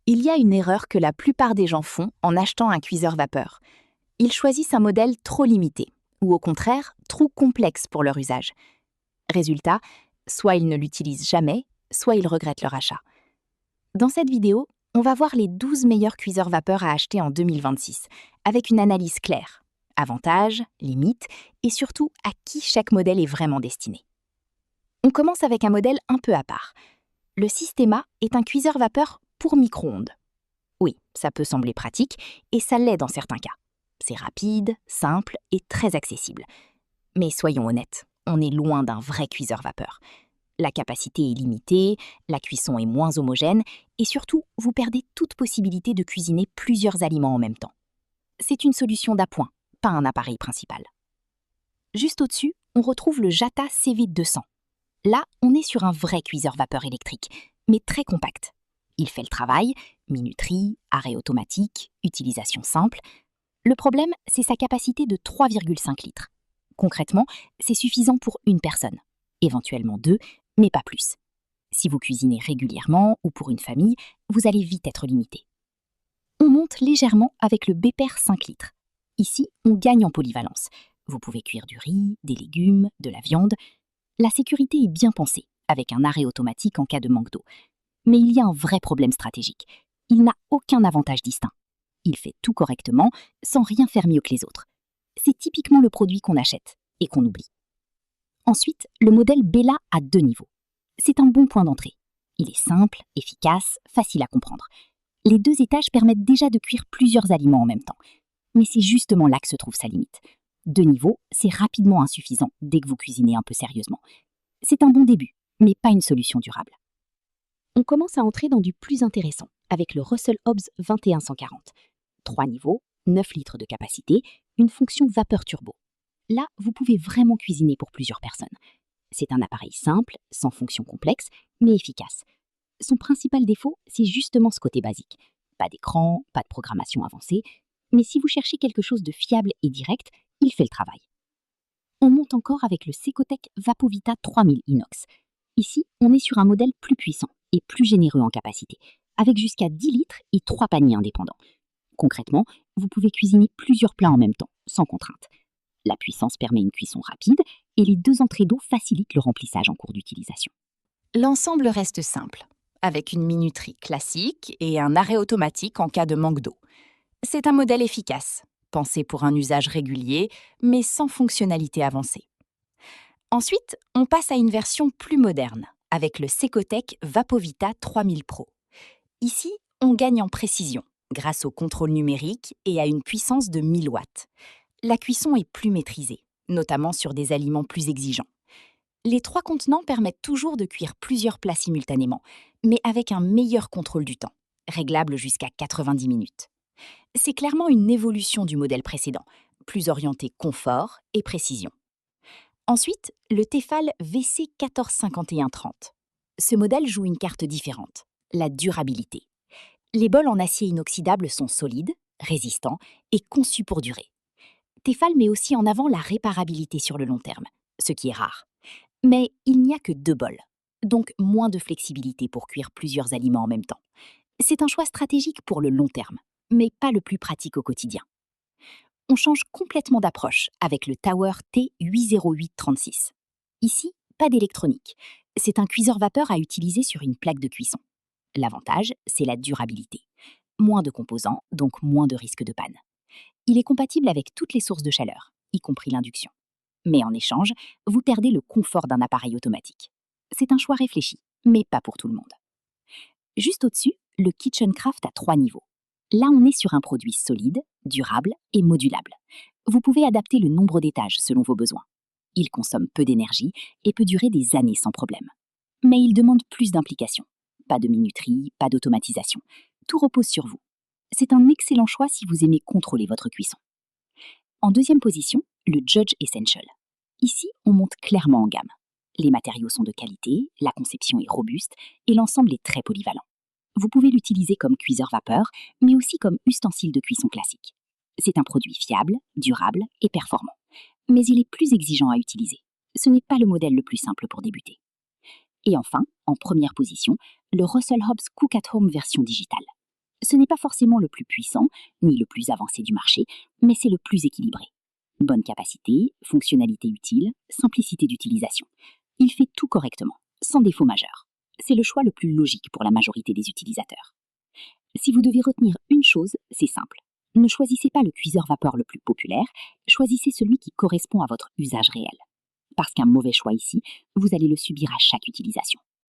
Il y a une erreur que la plupart des gens font en achetant un cuiseur vapeur. Ils choisissent un modèle trop limité, ou au contraire, trop complexe pour leur usage. Résultat, soit ils ne l'utilisent jamais, soit ils regrettent leur achat. Dans cette vidéo, on va voir les 12 meilleurs cuiseurs vapeur à acheter en 2026, avec une analyse claire. Avantages, limites, et surtout à qui chaque modèle est vraiment destiné. On commence avec un modèle un peu à part. Le Systema est un cuiseur vapeur pour micro-ondes. Oui, ça peut sembler pratique, et ça l'est dans certains cas. C'est rapide, simple et très accessible. Mais soyons honnêtes, on est loin d'un vrai cuiseur vapeur. La capacité est limitée, la cuisson est moins homogène, et surtout, vous perdez toute possibilité de cuisiner plusieurs aliments en même temps. C'est une solution d'appoint, pas un appareil principal. Juste au-dessus, on retrouve le Jata C-Vite 200. Là, on est sur un vrai cuiseur vapeur électrique, mais très compact. Il fait le travail, minuterie, arrêt automatique, utilisation simple. Le problème, c'est sa capacité de 3,5 litres. Concrètement, c'est suffisant pour une personne, éventuellement deux, mais pas plus. Si vous cuisinez régulièrement ou pour une famille, vous allez vite être limité. On monte légèrement avec le Bepper 5 litres. Ici, on gagne en polyvalence. Vous pouvez cuire du riz, des légumes, de la viande. La sécurité est bien pensée, avec un arrêt automatique en cas de manque d'eau. Mais il y a un vrai problème stratégique. Il n'a aucun avantage distinct. Il fait tout correctement, sans rien faire mieux que les autres. C'est typiquement le produit qu'on achète et qu'on oublie. Ensuite, le modèle Bella a 2 niveaux. C'est un bon point d'entrée. Il est simple, efficace, facile à comprendre. Les 2 étages permettent déjà de cuire plusieurs aliments en même temps. Mais c'est justement là que se trouve sa limite. 2 niveaux, c'est rapidement insuffisant dès que vous cuisinez un peu sérieusement. C'est un bon début, mais pas une solution durable. On commence à entrer dans du plus intéressant, avec le Russell Hobbs 21140. 3 niveaux, 9 litres de capacité, une fonction vapeur turbo. Là, vous pouvez vraiment cuisiner pour plusieurs personnes. C'est un appareil simple, sans fonction complexe, mais efficace. Son principal défaut, c'est justement ce côté basique. Pas d'écran, pas de programmation avancée, mais si vous cherchez quelque chose de fiable et direct, il fait le travail. On monte encore avec le Secotech Vapovita 3000 Inox. Ici, on est sur un modèle plus puissant et plus généreux en capacité, avec jusqu'à 10 litres et 3 paniers indépendants. Concrètement, vous pouvez cuisiner plusieurs plats en même temps, sans contrainte. La puissance permet une cuisson rapide et les 2 entrées d'eau facilitent le remplissage en cours d'utilisation. L'ensemble reste simple, avec une minuterie classique et un arrêt automatique en cas de manque d'eau. C'est un modèle efficace, pensé pour un usage régulier, mais sans fonctionnalité avancée. Ensuite, on passe à une version plus moderne, avec le Secotech Vapovita 3000 Pro. Ici, on gagne en précision, grâce au contrôle numérique et à une puissance de 1000 watts. La cuisson est plus maîtrisée, notamment sur des aliments plus exigeants. Les 3 contenants permettent toujours de cuire plusieurs plats simultanément, mais avec un meilleur contrôle du temps, réglable jusqu'à 90 minutes. C'est clairement une évolution du modèle précédent, plus orienté confort et précision. Ensuite, le Tefal WC 145130. Ce modèle joue une carte différente, la durabilité. Les bols en acier inoxydable sont solides, résistants et conçus pour durer. Tefal met aussi en avant la réparabilité sur le long terme, ce qui est rare. Mais il n'y a que 2 bols, donc moins de flexibilité pour cuire plusieurs aliments en même temps. C'est un choix stratégique pour le long terme, mais pas le plus pratique au quotidien. On change complètement d'approche avec le Tower T80836. Ici, pas d'électronique. C'est un cuiseur vapeur à utiliser sur une plaque de cuisson. L'avantage, c'est la durabilité. Moins de composants, donc moins de risques de panne. Il est compatible avec toutes les sources de chaleur, y compris l'induction. Mais en échange, vous perdez le confort d'un appareil automatique. C'est un choix réfléchi, mais pas pour tout le monde. Juste au-dessus, le KitchenCraft a 3 niveaux. Là, on est sur un produit solide, durable et modulable. Vous pouvez adapter le nombre d'étages selon vos besoins. Il consomme peu d'énergie et peut durer des années sans problème. Mais il demande plus d'implication. Pas de minuterie, pas d'automatisation. Tout repose sur vous. C'est un excellent choix si vous aimez contrôler votre cuisson. En deuxième position, le Judge Essential. Ici, on monte clairement en gamme. Les matériaux sont de qualité, la conception est robuste et l'ensemble est très polyvalent. Vous pouvez l'utiliser comme cuiseur vapeur, mais aussi comme ustensile de cuisson classique. C'est un produit fiable, durable et performant. Mais il est plus exigeant à utiliser. Ce n'est pas le modèle le plus simple pour débuter. Et enfin, en première position, le Russell Hobbs Cook at Home version digitale. Ce n'est pas forcément le plus puissant, ni le plus avancé du marché, mais c'est le plus équilibré. Bonne capacité, fonctionnalité utile, simplicité d'utilisation. Il fait tout correctement, sans défaut majeur. C'est le choix le plus logique pour la majorité des utilisateurs. Si vous devez retenir une chose, c'est simple. Ne choisissez pas le cuiseur vapeur le plus populaire, choisissez celui qui correspond à votre usage réel. Parce qu'un mauvais choix ici, vous allez le subir à chaque utilisation.